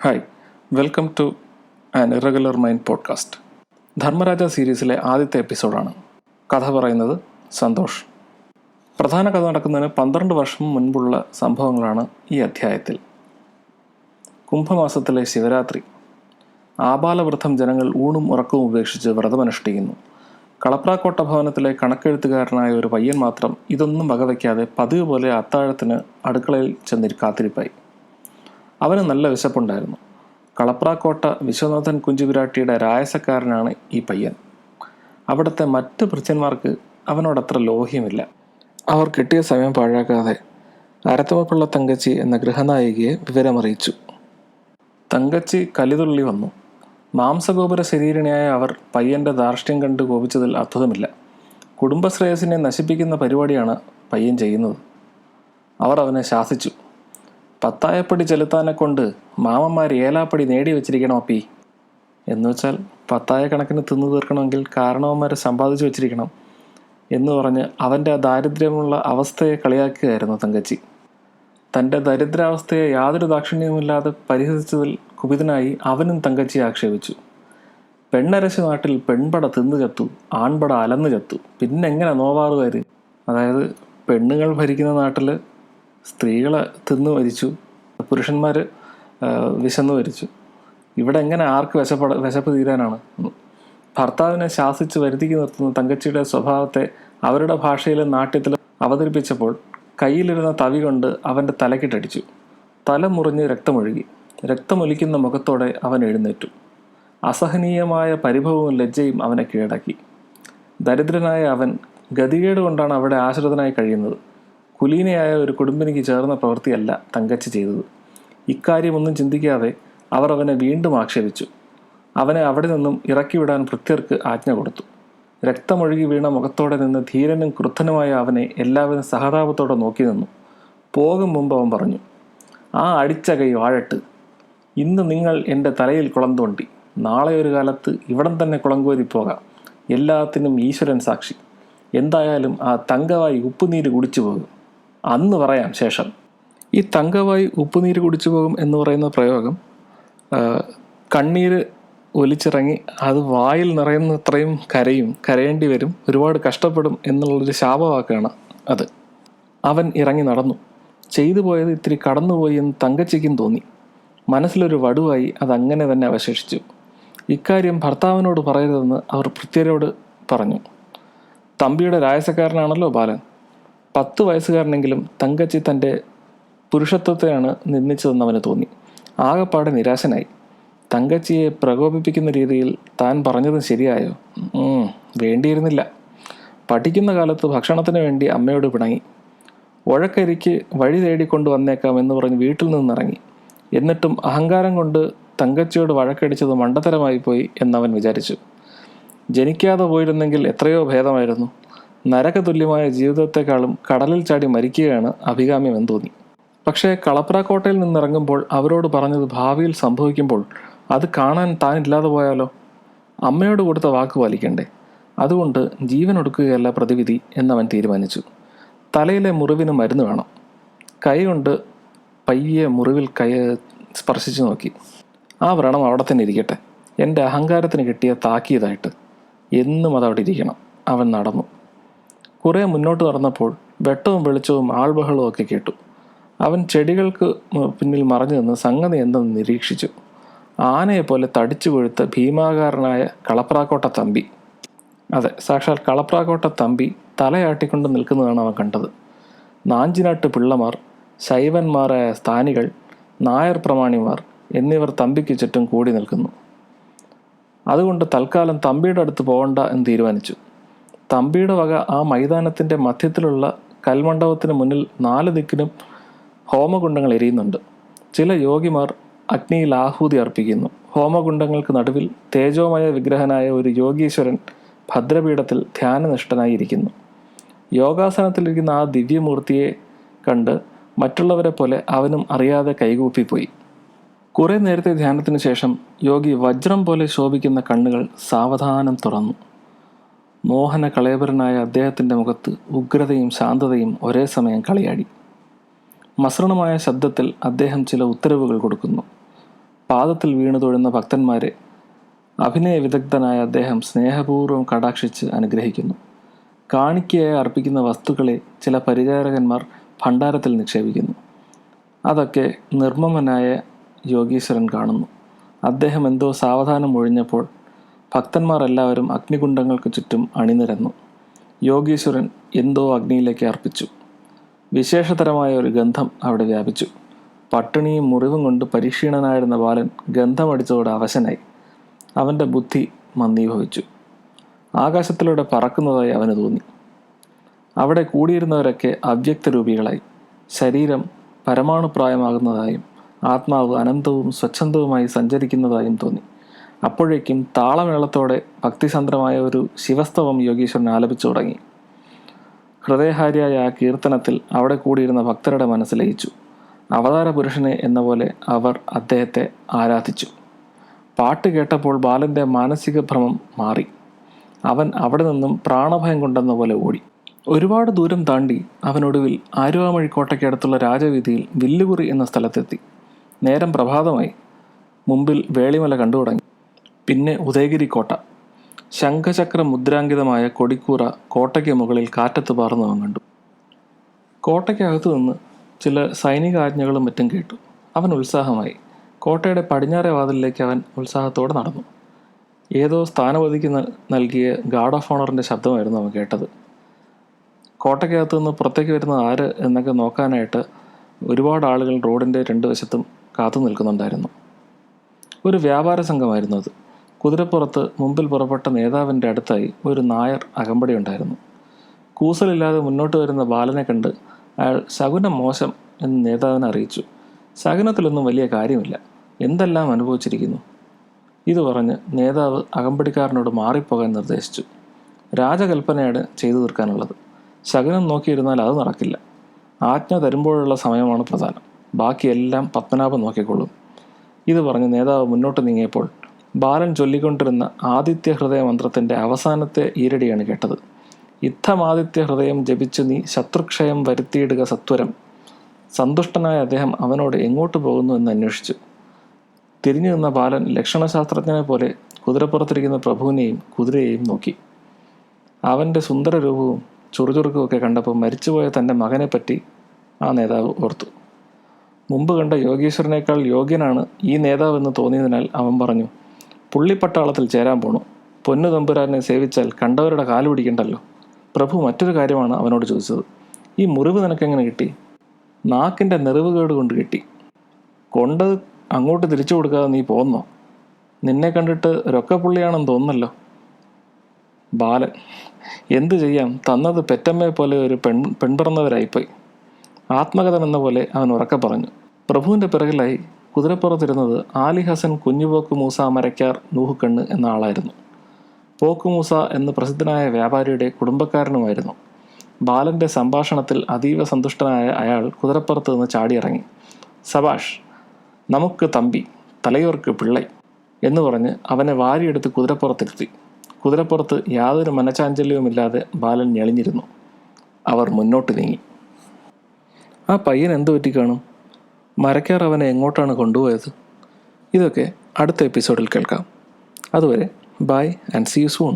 Hi, welcome to an irregular mind podcast. Dharmaraja സീരീസിലെ ആദ്യത്തെ എപ്പിസോഡാണ്. കഥ പറയുന്നത് സന്തോഷ്. പ്രധാന കഥ നടക്കുന്നതിന് 12 വർഷം മുൻപുള്ള സംഭവങ്ങളാണ് ഈ അധ്യായത്തിൽ. കുംഭമാസത്തിലെ ശിവരാത്രി. ആബാലവൃദ്ധം ജനങ്ങൾ ഊണും ഉറക്കവും ഉപേക്ഷിച്ച് വ്രതമനുഷ്ഠിക്കുന്നു. കളപ്രാക്കോട്ട ഭവനത്തിലെ കണക്കെഴുത്തുകാരനായ ഒരു പയ്യൻ മാത്രം ഇതൊന്നും വകവയ്ക്കാതെ പതിവ് പോലെ അത്താഴത്തിന് അടുക്കളയിൽ ചെന്ന് കാത്തിരിപ്പായി. അവന് നല്ല വിശപ്പുണ്ടായിരുന്നു. കളപ്രാക്കോട്ട വിശ്വനാഥൻ കുഞ്ചുവിരാട്ടിയുടെ രായസക്കാരനാണ് ഈ പയ്യൻ. അവിടുത്തെ മറ്റ് ഭൃത്യന്മാർക്ക് അവനോടത്ര ലോഹ്യമില്ല. അവർ കിട്ടിയ സമയം പാഴാക്കാതെ അരത്തുമപ്പുള്ള തങ്കച്ചി എന്ന ഗൃഹനായികയെ വിവരമറിയിച്ചു. തങ്കച്ചി കലിതുള്ളി വന്നു. മാംസഗോപുര ശരീരണിയായ അവർ പയ്യന്റെ ധാർഷ്ട്യം കണ്ട് കോപിച്ചതിൽ അത്ഭുതമില്ല. കുടുംബശ്രേയസിനെ നശിപ്പിക്കുന്ന പരിപാടിയാണ് പയ്യൻ ചെയ്യുന്നത്. അവർ അവനെ ശാസിച്ചു. പത്തായപ്പടി ചെലുത്താനെ കൊണ്ട് മാമന്മാർ ഏലാപ്പടി നേടി വെച്ചിരിക്കണം അപ്പി. എന്നുവെച്ചാൽ പത്തായ കണക്കിന് തിന്നു തീർക്കണമെങ്കിൽ കാരണവന്മാരെ സമ്പാദിച്ചു വെച്ചിരിക്കണം എന്ന് പറഞ്ഞ് അവൻ്റെ ദാരിദ്ര്യമുള്ള അവസ്ഥയെ കളിയാക്കുകയായിരുന്നു തങ്കച്ചി. തൻ്റെ ദരിദ്രാവസ്ഥയെ യാതൊരു ദാക്ഷിണ്യവുമില്ലാതെ പരിഹസിച്ചതിൽ കുപിതനായി അവനും തങ്കച്ചിയെ ആക്ഷേപിച്ചു. പെണ്ണരശു നാട്ടിൽ പെൺപട തിന്നു ചത്തു, ആൺപട അലന്നു ചത്തു, പിന്നെങ്ങനെ നോവാറുകാർ? അതായത് പെണ്ണുങ്ങൾ ഭരിക്കുന്ന നാട്ടിൽ സ്ത്രീകളെ തിന്നു മരിച്ചു, പുരുഷന്മാർ വിശന്നു മരിച്ചു. ഇവിടെ എങ്ങനെ ആർക്ക് വിശപ്പ് തീരാനാണ്? ഭർത്താവിനെ ശാസിച്ച് വരുത്തിക്ക് നിർത്തുന്ന തങ്കച്ചിയുടെ സ്വഭാവത്തെ അവരുടെ ഭാഷയിലും നാട്യത്തിലും അവതരിപ്പിച്ചപ്പോൾ കയ്യിലിരുന്ന തവി കൊണ്ട് അവൻ്റെ തലക്കിട്ടടിച്ചു. തല മുറിഞ്ഞ് രക്തമൊഴുകി. രക്തമൊലിക്കുന്ന മുഖത്തോടെ അവൻ എഴുന്നേറ്റു. അസഹനീയമായ പരിഭവവും ലജ്ജയും അവനെ കീഴടക്കി. ദരിദ്രനായ അവൻ ഗതികേട് കൊണ്ടാണ് അവിടെ ആശ്രിതനായി കഴിയുന്നത്. കുലീനയായ ഒരു കുടുംബിനിക്ക് ചേർന്ന പ്രവൃത്തിയല്ല തങ്കച്ചി ചെയ്തത്. ഇക്കാര്യമൊന്നും ചിന്തിക്കാതെ അവർ അവനെ വീണ്ടും ആക്ഷേപിച്ചു. അവനെ അവിടെ നിന്നും ഇറക്കിവിടാൻ ഭൃത്യർക്ക് ആജ്ഞ കൊടുത്തു. രക്തമൊഴുകി വീണ മുഖത്തോടെ നിന്ന് ധീരനും ക്രുദ്ധനുമായ അവനെ എല്ലാവരും സഹതാപത്തോടെ നോക്കി നിന്നു. പോകും മുമ്പ് അവൻ പറഞ്ഞു, "ആ അടിച്ച കൈ വാഴട്ട്. ഇന്ന് നിങ്ങൾ എൻ്റെ തലയിൽ കുളം തോണ്ടി, നാളെ ഒരു കാലത്ത് ഇവിടം തന്നെ കുളങ്കോരി പോകാം. എല്ലാത്തിനും ഈശ്വരൻ സാക്ഷി. എന്തായാലും ആ തങ്കവായി ഉപ്പുനീര് കുടിച്ചു പോകും. അന്ന് പറയാം ശേഷം." ഈ തങ്കവായി ഉപ്പുനീര് കുടിച്ചു പോകും എന്ന് പറയുന്ന പ്രയോഗം കണ്ണീര് ഒലിച്ചിറങ്ങി അത് വായിൽ നിറയുന്നത്രയും കരയേണ്ടി വരും, ഒരുപാട് കഷ്ടപ്പെടും എന്നുള്ളൊരു ശാപവാക്കാണ് അത്. അവൻ ഇറങ്ങി നടന്നു. ചെയ്തു പോയത് ഇത്തിരി കടന്നുപോയി എന്ന് തങ്കച്ചിക്കും തോന്നി. മനസ്സിലൊരു വടുവായി അതങ്ങനെ തന്നെ അവശേഷിച്ചു. ഇക്കാര്യം ഭർത്താവിനോട് പറയരുതെന്ന് അവർ ഭൃത്യരോട് പറഞ്ഞു. തമ്പിയുടെ രായസക്കാരനാണല്ലോ ബാലൻ. 10 വയസ്സുകാരനെങ്കിലും തങ്കച്ചി തൻ്റെ പുരുഷത്വത്തെയാണ് നിന്ദിച്ചതെന്ന് അവന് തോന്നി. ആകെപ്പാടെ നിരാശനായി. തങ്കച്ചിയെ പ്രകോപിപ്പിക്കുന്ന രീതിയിൽ താൻ പറഞ്ഞതും ശരിയായോ? വേണ്ടിയിരുന്നില്ല. പഠിക്കുന്ന കാലത്ത് ഭക്ഷണത്തിന് വേണ്ടി അമ്മയോട് പിണങ്ങി. ഉഴക്കരിക്ക് വഴി തേടിക്കൊണ്ട് വന്നേക്കാം എന്ന് പറഞ്ഞ് വീട്ടിൽ നിന്നിറങ്ങി. എന്നിട്ടും അഹങ്കാരം കൊണ്ട് തങ്കച്ചിയോട് വഴക്കടിച്ചത് മണ്ടത്തരമായി പോയി എന്നവൻ വിചാരിച്ചു. ജനിക്കാതെ പോയിരുന്നെങ്കിൽ എത്രയോ ഭേദമായിരുന്നു. നരകതുല്യമായ ജീവിതത്തെക്കാളും കടലിൽ ചാടി മരിക്കുകയാണ് അഭികാമ്യമെന്ന് തോന്നി. പക്ഷേ കളപ്രാക്കോട്ടയിൽ നിന്നിറങ്ങുമ്പോൾ അവരോട് പറഞ്ഞത് ഭാവിയിൽ സംഭവിക്കുമ്പോൾ അത് കാണാൻ താനില്ലാതെ പോയാലോ? അമ്മയോട് കൊടുത്ത വാക്ക് പാലിക്കണ്ടേ? അതുകൊണ്ട് ജീവൻ ഒടുക്കുകയല്ല പ്രതിവിധി എന്നവൻ തീരുമാനിച്ചു. തലയിലെ മുറിവിന് മരുന്ന് വേണം. കൈ കൊണ്ട് പയ്യെ മുറിവിൽ സ്പർശിച്ചു നോക്കി. ആ വ്രണം അവിടെ തന്നെ ഇരിക്കട്ടെ. എൻ്റെ അഹങ്കാരത്തിന് കിട്ടിയ താക്കീതായിട്ട് എന്നും അതവിടെ ഇരിക്കണം. അവൻ നടന്നു. കുറേ മുന്നോട്ട് നടന്നപ്പോൾ വെട്ടവും വെളിച്ചവും ആൾബഹളവും ഒക്കെ കേട്ടു. അവൻ ചെടികൾക്ക് പിന്നിൽ മറഞ്ഞു നിന്ന് സംഗതി എന്തെന്ന് നിരീക്ഷിച്ചു. ആനയെപ്പോലെ തടിച്ചു കൊഴുത്ത ഭീമാകാരനായ കളപ്രാക്കോട്ട തമ്പി, അതെ, സാക്ഷാൽ കളപ്രാക്കോട്ട തമ്പി തലയാട്ടിക്കൊണ്ട് നിൽക്കുന്നതാണ് അവൻ കണ്ടത്. നാഞ്ചിനാട്ട് പിള്ളമാർ, ശൈവന്മാരായ സ്ഥാനികൾ, നായർ പ്രമാണിമാർ എന്നിവർ തമ്പിക്ക് ചുറ്റും കൂടി നിൽക്കുന്നു. അതുകൊണ്ട് തൽക്കാലം തമ്പിയുടെ അടുത്ത് പോകണ്ട എന്ന് തീരുമാനിച്ചു. തമ്പിയുടെ വക ആ മൈതാനത്തിൻ്റെ മധ്യത്തിലുള്ള കൽമണ്ഡപത്തിന് മുന്നിൽ 4 ദിക്കിനും ഹോമകുണ്ടങ്ങൾ എരിയുന്നുണ്ട്. ചില യോഗിമാർ അഗ്നിയിൽ ആഹൂതി അർപ്പിക്കുന്നു. ഹോമകുണ്ടങ്ങൾക്ക് നടുവിൽ തേജോമയ വിഗ്രഹനായ ഒരു യോഗീശ്വരൻ ഭദ്രപീഠത്തിൽ ധ്യാനനിഷ്ഠനായിരിക്കുന്നു. യോഗാസനത്തിലിരിക്കുന്ന ആ ദിവ്യമൂർത്തിയെ കണ്ട് മറ്റുള്ളവരെ പോലെ അവനും അറിയാതെ കൈകൂപ്പിപ്പോയി. കുറേ നേരത്തെ ധ്യാനത്തിന് ശേഷം യോഗി വജ്രം പോലെ ശോഭിക്കുന്ന കണ്ണുകൾ സാവധാനം തുറന്നു. മോഹന കളയപരനായ അദ്ദേഹത്തിൻ്റെ മുഖത്ത് ഉഗ്രതയും ശാന്തതയും ഒരേ സമയം കളിയാടി. മസൃണമായ ശബ്ദത്തിൽ അദ്ദേഹം ചില ഉത്തരവുകൾ കൊടുക്കുന്നു. പാദത്തിൽ വീണു തൊഴുന്ന ഭക്തന്മാരെ അഭിനയ വിദഗ്ധനായ അദ്ദേഹം സ്നേഹപൂർവ്വം കടാക്ഷിച്ച് അനുഗ്രഹിക്കുന്നു. കാണിക്കയായി അർപ്പിക്കുന്ന വസ്തുക്കളെ ചില പരിചാരകന്മാർ ഭണ്ഡാരത്തിൽ നിക്ഷേപിക്കുന്നു. അതൊക്കെ നിർമ്മമനായ യോഗീശ്വരൻ കാണുന്നു. അദ്ദേഹം എന്തോ സാവധാനം ഒഴിഞ്ഞപ്പോൾ ഭക്തന്മാർ എല്ലാവരും അഗ്നികുണ്ഡങ്ങൾക്ക് ചുറ്റും അണിനിരന്നു. യോഗീശ്വരൻ എന്തോ അഗ്നിയിലേക്ക് അർപ്പിച്ചു. വിശേഷതരമായ ഒരു ഗന്ധം അവിടെ വ്യാപിച്ചു. പട്ടിണിയും മുറിവും കൊണ്ട് പരിക്ഷീണനായിരുന്ന ബാലൻ ഗന്ധമടിച്ചതോടെ അവശനായി. അവൻ്റെ ബുദ്ധി മന്ദീഭവിച്ചു. ആകാശത്തിലൂടെ പറക്കുന്നതായി അവന് തോന്നി. അവിടെ കൂടിയിരുന്നവരൊക്കെ അവ്യക്തരൂപികളായി. ശരീരം പരമാണുപ്രായമാകുന്നതായും ആത്മാവ് അനന്തവും സ്വച്ഛന്തവുമായി സഞ്ചരിക്കുന്നതായും തോന്നി. അപ്പോഴേക്കും താളമേളത്തോടെ ഭക്തിസന്ദ്രമായ ഒരു ശിവസ്തവം യോഗീശ്വരൻ ആലപിച്ചു തുടങ്ങി. ഹൃദയഹാരിയായ ആ കീർത്തനത്തിൽ അവിടെ കൂടിയിരുന്ന ഭക്തരുടെ മനസ്സിലയിച്ചു. അവതാര പുരുഷനെ എന്ന പോലെ അവർ അദ്ദേഹത്തെ ആരാധിച്ചു. പാട്ട് കേട്ടപ്പോൾ ബാലൻ്റെ മാനസിക ഭ്രമം മാറി. അവൻ അവിടെ നിന്നും പ്രാണഭയം കൊണ്ടെന്ന പോലെ ഓടി. ഒരുപാട് ദൂരം താണ്ടി അവനൊടുവിൽ ആലുവാമഴി കോട്ടയ്ക്കടുത്തുള്ള രാജവീതിയിൽ വില്ലുകുറി എന്ന സ്ഥലത്തെത്തി. നേരം പ്രഭാതമായി. മുമ്പിൽ വേളിമല കണ്ടു തുടങ്ങി. പിന്നെ ഉദയഗിരി കോട്ട. ശംഖചക്ര മുദ്രാങ്കിതമായ കൊടിക്കൂറ കോട്ടയ്ക്ക് മുകളിൽ കാറ്റത്ത് പാർന്നവൻ കണ്ടു. കോട്ടയ്ക്കകത്തു നിന്ന് ചില സൈനികാജ്ഞകളും മറ്റും കേട്ടു. അവൻ ഉത്സാഹമായി. കോട്ടയുടെ പടിഞ്ഞാറേ വാതിലിലേക്ക് അവൻ ഉത്സാഹത്തോടെ നടന്നു. ഏതോ സ്ഥാനപതിക്ക് നൽകിയ ഗാർഡ് ഓഫ് ഓണറിൻ്റെ ശബ്ദമായിരുന്നു അവൻ കേട്ടത്. കോട്ടയ്ക്കകത്തു നിന്ന് പുറത്തേക്ക് വരുന്നത് ആര് എന്നൊക്കെ നോക്കാനായിട്ട് ഒരുപാട് ആളുകൾ റോഡിൻ്റെ രണ്ട് വശത്തും കാത്തു നിൽക്കുന്നുണ്ടായിരുന്നു. ഒരു വ്യാപാര സംഘമായിരുന്നു അത്. കുതിരപ്പുറത്ത് മുമ്പിൽ പുറപ്പെട്ട നേതാവിൻ്റെ അടുത്തായി ഒരു നായർ അകമ്പടി ഉണ്ടായിരുന്നു. കൂസലില്ലാതെ മുന്നോട്ട് വരുന്ന ബാലനെ കണ്ട് അയാൾ ശകുനം മോശം എന്ന് നേതാവിനെ അറിയിച്ചു. ശകുനത്തിലൊന്നും വലിയ കാര്യമില്ല, എന്തെല്ലാം അനുഭവിച്ചിരിക്കുന്നു. ഇത് പറഞ്ഞ് നേതാവ് അകമ്പടിക്കാരനോട് മാറിപ്പോകാൻ നിർദ്ദേശിച്ചു. രാജകൽപ്പനയാണ് ചെയ്തു തീർക്കാനുള്ളത്. ശകുനം നോക്കിയിരുന്നാൽ അത് നടക്കില്ല. ആജ്ഞ തരുമ്പോഴുള്ള സമയമാണ് പ്രധാനം. ബാക്കിയെല്ലാം പത്മനാഭൻ നോക്കിക്കൊള്ളും. ഇത് പറഞ്ഞ് നേതാവ് മുന്നോട്ട് നീങ്ങിയപ്പോൾ ബാലൻ ചൊല്ലിക്കൊണ്ടിരുന്ന ആദിത്യ ഹൃദയ മന്ത്രത്തിൻ്റെ അവസാനത്തെ ഈരടിയാണ് കേട്ടത്. ഇത്തമാദിത്യ ഹൃദയം ജപിച്ചു നീ ശത്രുക്ഷയം വരുത്തിയിടുക സത്വരം. സന്തുഷ്ടനായ അദ്ദേഹം അവനോട് എങ്ങോട്ട് പോകുന്നു എന്ന് അന്വേഷിച്ചു. തിരിഞ്ഞു നിന്ന ബാലൻ ലക്ഷണശാസ്ത്രജ്ഞനെ പോലെ കുതിരപ്പുറത്തിരിക്കുന്ന പ്രഭുവിനെയും കുതിരയെയും നോക്കി. അവൻ്റെ സുന്ദര രൂപവും ചുറുചുറുക്കുമൊക്കെ കണ്ടപ്പോൾ മരിച്ചുപോയ തൻ്റെ മകനെപ്പറ്റി ആ നേതാവ് ഓർത്തു. മുമ്പ് കണ്ട യോഗീശ്വരനേക്കാൾ യോഗ്യനാണ് ഈ നേതാവെന്ന് തോന്നിയതിനാൽ അവൻ പറഞ്ഞു, പുള്ളിപ്പട്ടാളത്തിൽ ചേരാൻ പോണു. പൊന്നു തമ്പുരാനെ സേവിച്ചാൽ കണ്ടവരുടെ കാല് പിടിക്കണ്ടല്ലോ. പ്രഭു മറ്റൊരു കാര്യമാണ് അവനോട് ചോദിച്ചത്. ഈ മുറിവ് നിനക്കെങ്ങനെ കിട്ടി? നാക്കിൻ്റെ നെറിവുകേട് കൊണ്ട് കിട്ടി. കൊണ്ടത് അങ്ങോട്ട് തിരിച്ചു കൊടുക്കാതെ നീ പോന്നോ? നിന്നെ കണ്ടിട്ട് രൊക്കപ്പുള്ളിയാണെന്ന് തോന്നുന്നല്ലോ. ബാലൻ: എന്തു ചെയ്യാം, തന്നത് പെറ്റമ്മയെ പോലെ ഒരു പെൺപിറന്നവരായിപ്പോയി. ആത്മകഥമെന്ന പോലെ അവൻ ഉറക്കെ പറഞ്ഞു. പ്രഭുവിൻ്റെ പിറകിലായി കുതിരപ്പുറത്തിരുന്നത് ആലി ഹസൻ കുഞ്ഞുപോക്ക് മൂസ മരക്കാർ നൂഹുക്കണ്ണ് എന്ന ആളായിരുന്നു. പോക്ക് മൂസ എന്ന് പ്രസിദ്ധനായ വ്യാപാരിയുടെ കുടുംബക്കാരനുമായിരുന്നു. ബാലൻ്റെ സംഭാഷണത്തിൽ അതീവ സന്തുഷ്ടനായ അയാൾ കുതിരപ്പുറത്ത് നിന്ന് ചാടിയിറങ്ങി. സബാഷ്, നമുക്ക് തമ്പി, തലയോർക്ക് പിള്ളை എന്ന് പറഞ്ഞ് അവനെ വാരിയെടുത്ത് കുതിരപ്പുറത്തിരുത്തി. കുതിരപ്പുറത്ത് യാതൊരു മനച്ചാഞ്ചല്യവുമില്ലാതെ ബാലൻ ഞെളിഞ്ഞിരുന്നു. അവർ മുന്നോട്ട് നീങ്ങി. ആ പയ്യൻ എന്തു പറ്റി കാണും? മരക്കാർ അവനെ എങ്ങോട്ടാണ് കൊണ്ടുപോയത്? ഇതൊക്കെ അടുത്ത എപ്പിസോഡിൽ കേൾക്കാം. അതുവരെ bye and see you soon.